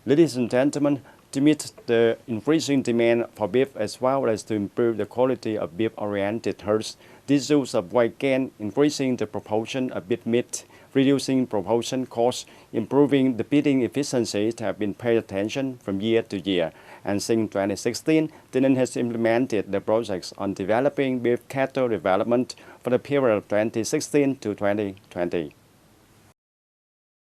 Ladies and gentlemen, to meet the increasing demand for beef as well as to improve the quality of beef-oriented herds, this use of white cane, increasing the proportion of beef meat, reducing proportion costs, improving the feeding efficiency have been paid attention from year to year. And since 2016, Tây has implemented the projects on developing beef cattle development for the period of 2016 to 2020.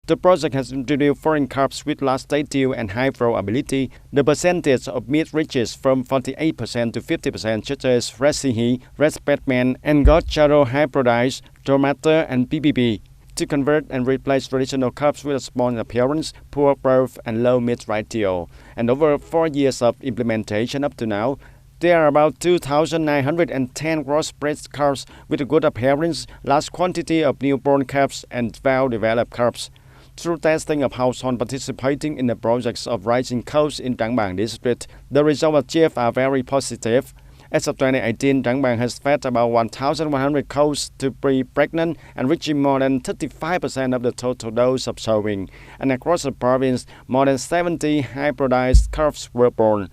The project has introduced foreign calves with large statue and high flow ability. The percentage of meat reaches from 48% to 50%, such as Resihi, Red Batman, and God Shadow hybridized, Tomato, and PPP, to convert and replace traditional calves with a small appearance, poor growth, and low meat ratio. And over 4 years of implementation up to now, there are about 2,910 crossbred calves with a good appearance, large quantity of newborn calves, and well-developed calves. Through testing of households participating in the projects of raising cows in Đăng district, the results achieved are very positive. As of 2018, Đăng has fed about 1,100 cows to be pregnant and reaching more than 35% of the total dose of sowing. And across the province, more than 70 hybridized calves were born.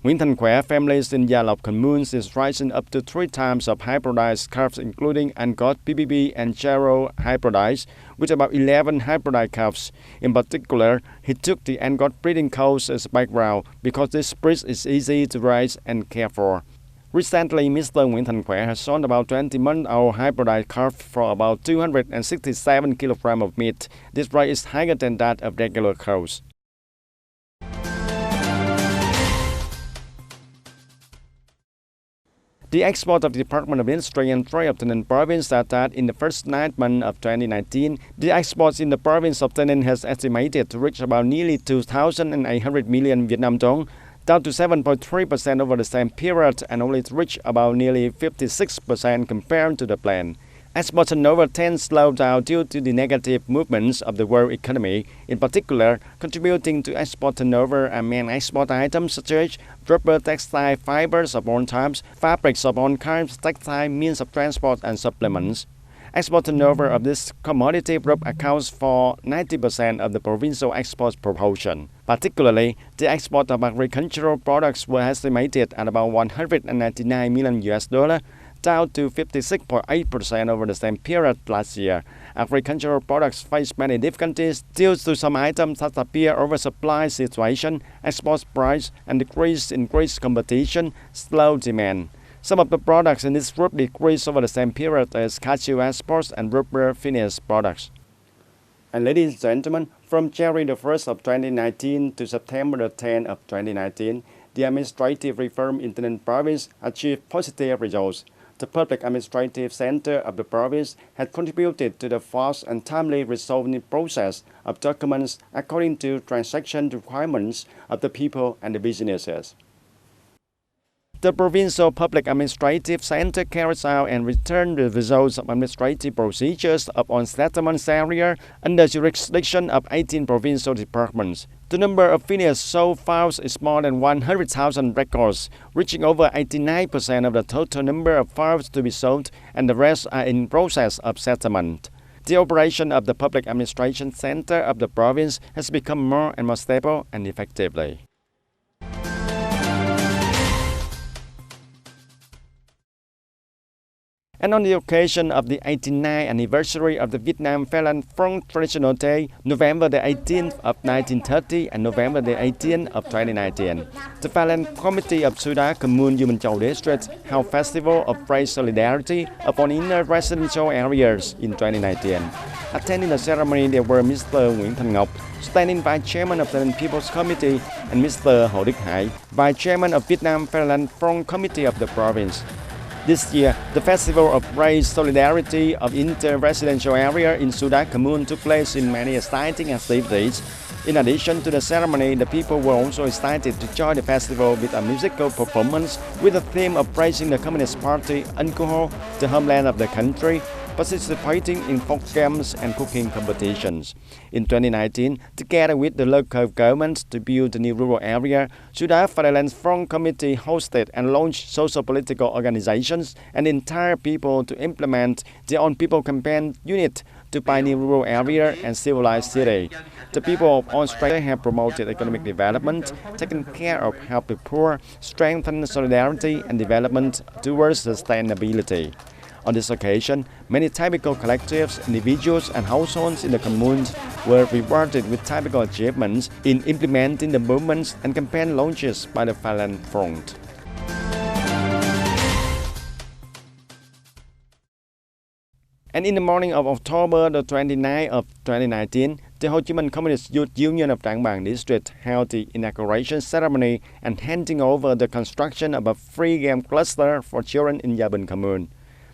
Nguyễn Thành Khỏe families in Gia Lộc communes is raising up to 3 times of hybridized calves, including Angot, PPP, and Charo hybridized, with about 11 hybridized calves. In particular, he took the Angot breeding cows as background because this breed is easy to raise and care for. Recently, Mr. Nguyễn Thành Khỏe has sold about 20-month-old hybridized calf for about 267 kg of meat. This rate is higher than that of regular cows. The export of the Department of Industry and Trade of Tây Ninh province started in the first 9 months of 2019. The exports in the province of Tây Ninh has estimated to reach about nearly 2,800 million Vietnam dong, down to 7.3% over the same period, and only reached about nearly 56% compared to the plan. Export turnover tends to slow down due to the negative movements of the world economy. In particular, contributing to export turnover are main export items such as rubber, textile, fibers of all types, fabrics of all kinds, textile, means of transport, and supplements. Export turnover of this commodity group accounts for 90% of the provincial export proportion. Particularly, the export of agricultural products were estimated at about $199 million, down to 56.8% over the same period last year. Agricultural products face many difficulties due to some items that appear oversupply situation, export price, and increased competition, slow demand. Some of the products in this group decreased over the same period as cashew exports and rubber finished products. And ladies and gentlemen, from January the 1st of 2019 to September the 10th of 2019, the administrative reform in Tây Ninh province achieved positive results. The Public Administrative Center of the province had contributed to the fast and timely resolving process of documents according to transaction requirements of the people and the businesses. The Provincial Public Administrative Center carries out and returns the results of administrative procedures upon settlements area under jurisdiction of 18 provincial departments. The number of finished sold files is more than 100,000 records, reaching over 89% of the total number of files to be sold, and the rest are in process of settlement. The operation of the Public Administration Center of the province has become more and more stable and effectively. And on the occasion of the 89th anniversary of the Vietnam Phelan Front Traditional Day, November the 18th of 1930 and November the 18th of 2019, the Phelan Committee of Suda Commune, Human Châu District held Festival of Race Solidarity upon inner residential areas in 2019. Attending the ceremony, there were Mr. Nguyễn Thành Ngọc, standing Vice Chairman of the People's Committee, and Mr. Hồ Đức Hải, Vice Chairman of Vietnam Phelan Front Committee of the province. This year, the Festival of Race Solidarity of Inter-Residential Area in Suda Commune took place in many exciting activities. In addition to the ceremony, the people were also excited to join the festival with a musical performance with the theme of praising the Communist Party, alcohol, the homeland of the country, participating in folk games and cooking competitions. In 2019, together with the local government to build the new rural area, Suda Fatherland Front Committee hosted and launched social political organizations and entire people to implement their own people campaign unit to pioneer rural area and civilized city. The people of Australia have promoted economic development, taken care of helping poor, strengthened solidarity and development towards sustainability. On this occasion, many typical collectives, individuals and households in the communes were rewarded with typical achievements in implementing the movements and campaign launches by the Fatherland Front. And in the morning of October the 29th of 2019, the Ho Chi Minh Communist Youth Union of Trang Bang District held the inauguration ceremony and handing over the construction of a free game cluster for children in Gia Bình Commune.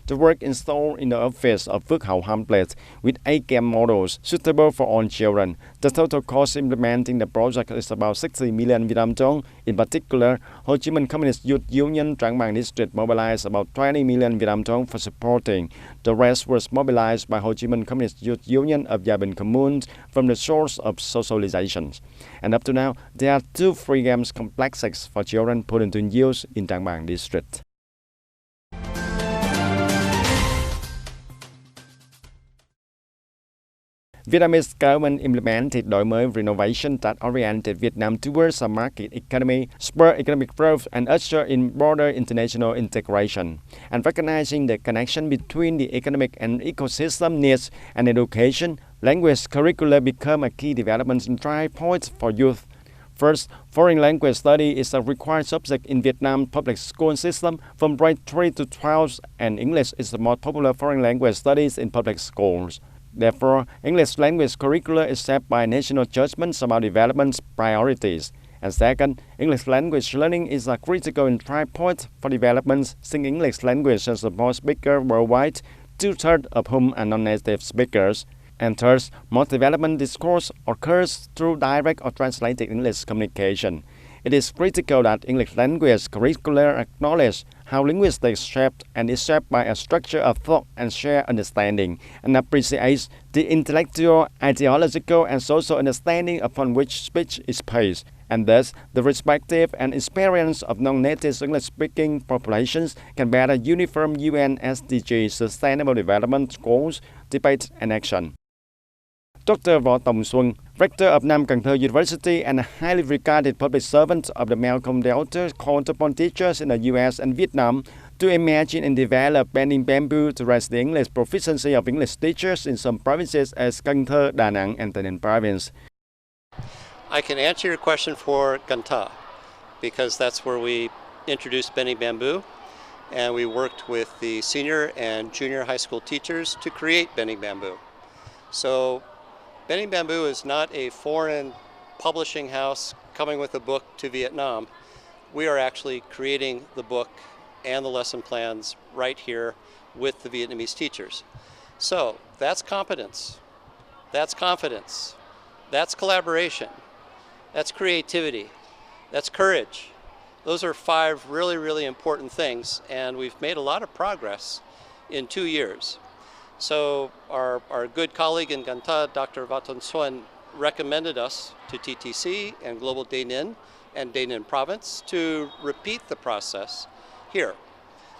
The work installed in the office of Phước Hậu Hamlet with 8 game models suitable for all children. The total cost implementing the project is about 60 million Vietnam dong. In particular, Ho Chi Minh Communist Youth Union Trang Bang District mobilized about 20 million Vietnam dong for supporting. The rest was mobilized by Ho Chi Minh Communist Youth Union of Gia Bình Commune from the source of socializations. And up to now, there are 2 free games complexes for children put into use in Trang Bang District. Vietnamese government implemented đổi mới renovation that oriented Vietnam towards a market economy, spur economic growth, and usher in broader international integration. And recognizing the connection between the economic and ecosystem needs and education, language curricula become a key development drive point for youth. First, foreign language study is a required subject in Vietnam public school system from grade 3 to 12, and English is the most popular foreign language studies in public schools. Therefore, English language curricula is set by national judgments about development priorities. And second, English language learning is a critical entry point for development, since English language has the most speakers worldwide, 2/3 of whom are non-native speakers. And third, most development discourse occurs through direct or translated English communication. It is critical that English language curricula acknowledge how linguistics shaped and is shaped by a structure of thought and shared understanding, and appreciates the intellectual, ideological, and social understanding upon which speech is based, and thus the perspective and experience of non-native English-speaking populations can better uniform UN SDG Sustainable Development Goals, debate and action. Dr. Võ Tòng Xuân, rector of Nam Cần Thơ University and a highly regarded public servant of the Malcolm Delta, called upon teachers in the U.S. and Vietnam to imagine and develop bending bamboo to raise the English proficiency of English teachers in some provinces as Cần Thơ, Đà Nẵng, and Tây Ninh province. I can answer your question for Cần Thơ because that's where we introduced bending bamboo, and we worked with the senior and junior high school teachers to create bending bamboo. So Bending Bamboo is not a foreign publishing house coming with a book to Vietnam. We are actually creating the book and the lesson plans right here with the Vietnamese teachers. So that's competence, that's confidence, that's collaboration, that's creativity, that's courage. Those are 5 really, really important things, and we've made a lot of progress in 2 years. So our good colleague in Cần Thơ, Dr. Võ Tòng Xuân, recommended us to TTC and Global Đài Ninh and Đài Ninh Province to repeat the process here.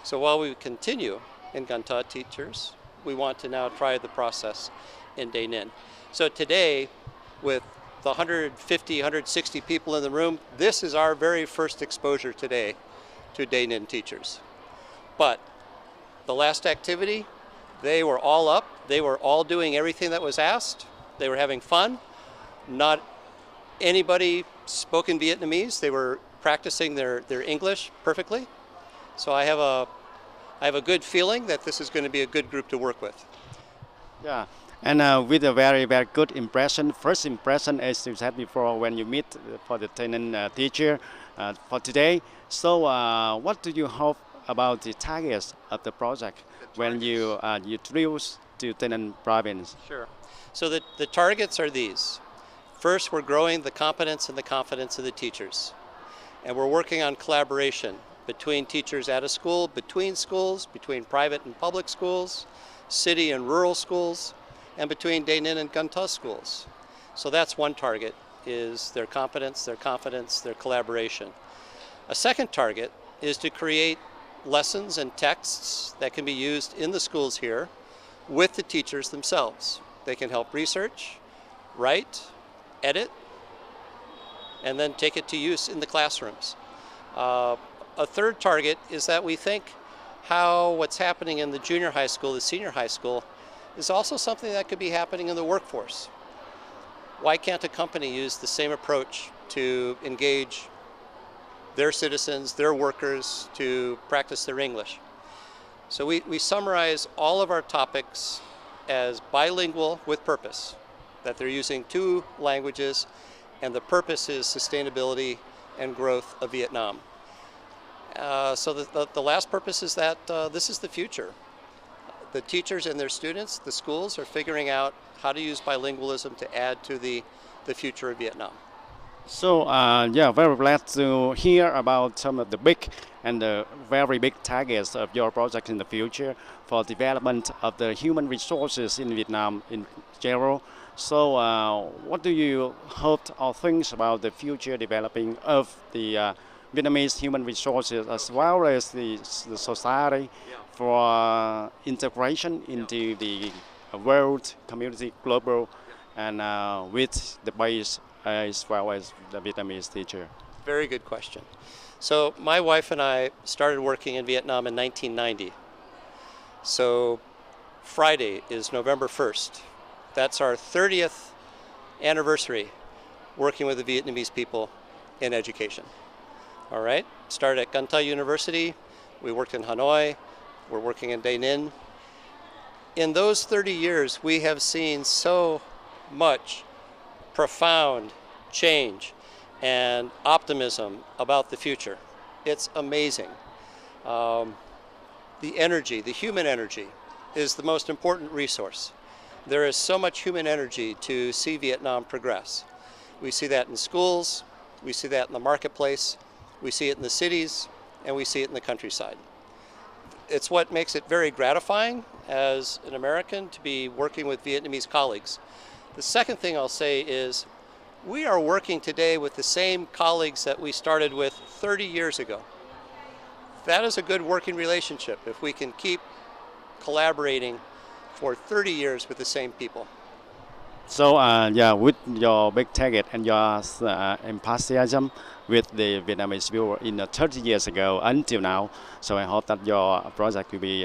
So while we continue in Cần Thơ teachers, we want to now try the process in Đài Ninh. So today, with the 150, 160 people in the room, this is our very first exposure today to Đài Ninh teachers. But the last activity, they were all up, they were all doing everything that was asked, they were having fun. Not anybody spoke in Vietnamese, they were practicing their English perfectly. So I have a good feeling that this is going to be a good group to work with. Yeah, and with a very, very good impression, first impression as you said before when you meet for the Tây Ninh teacher for today. So what do you hope about the targets of the project when you introduce to Tây Ninh province? Sure. So the targets are these. First, we're growing the competence and the confidence of the teachers. And we're working on collaboration between teachers at a school, between schools, between private and public schools, city and rural schools, and between Tây Ninh and Cần Thơ schools. So that's one target, is their competence, their confidence, their collaboration. A second target is to create lessons and texts that can be used in the schools here with the teachers themselves. They can help research, write, edit, and then take it to use in the classrooms. A third target is that we think how what's happening in the junior high school, the senior high school, is also something that could be happening in the workforce. Why can't a company use the same approach to engage their citizens, their workers, to practice their English? So we summarize all of our topics as bilingual with purpose, that they're using 2 languages, and the purpose is sustainability and growth of Vietnam. So the last purpose is that this is the future. The teachers and their students, the schools, are figuring out how to use bilingualism to add to the future of Vietnam. So, yeah, very glad to hear about some of the big and the very big targets of your project in the future for development of the human resources in Vietnam in general. So, what do you hope or think about the future developing of the Vietnamese human resources as well as the society for integration into the world community, global, and with the base as well as the Vietnamese teacher? Very good question. So my wife and I started working in Vietnam in 1990. So Friday is November 1st. That's our 30th anniversary working with the Vietnamese people in education. All right, started at Cần Thơ University. We worked in Hanoi. We're working in Tây Ninh. In those 30 years, we have seen so much profound change and optimism about the future. It's amazing. The energy, the human energy, is the most important resource. There is so much human energy to see Vietnam progress. We see that in schools, we see that in the marketplace, we see it in the cities, and we see it in the countryside. It's what makes it very gratifying as an American to be working with Vietnamese colleagues. The second thing I'll say is we are working today with the same colleagues that we started with 30 years ago. That is a good working relationship if we can keep collaborating for 30 years with the same people. So, yeah, with your big target and your enthusiasm with the Vietnamese viewer in 30 years ago until now, so I hope that your project will be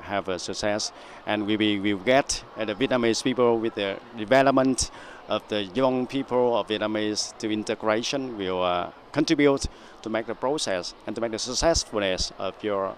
have a success, and we will get the Vietnamese people with the development of the young people of Vietnamese to integration will contribute to make the process and to make the successfulness of your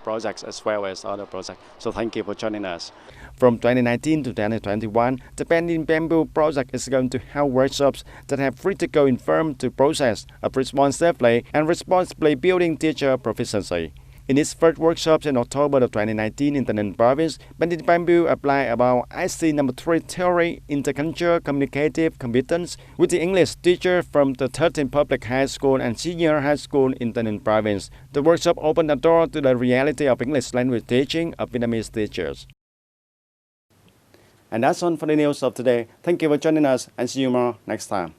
projects as well as other projects. So thank you for joining us. From 2019 to 2021, the Bending Bamboo project is going to have workshops that have critical informed to process of responsively and responsibly building teacher proficiency. In its first workshops in October of 2019 in Tây Ninh province, Bending Bamboo applied about IC number 3 theory intercultural communicative competence with the English teacher from the 13 public high school and senior high school in Tây Ninh province. The workshop opened a door to the reality of English language teaching of Vietnamese teachers. And that's all for the news of today. Thank you for joining us and see you more next time.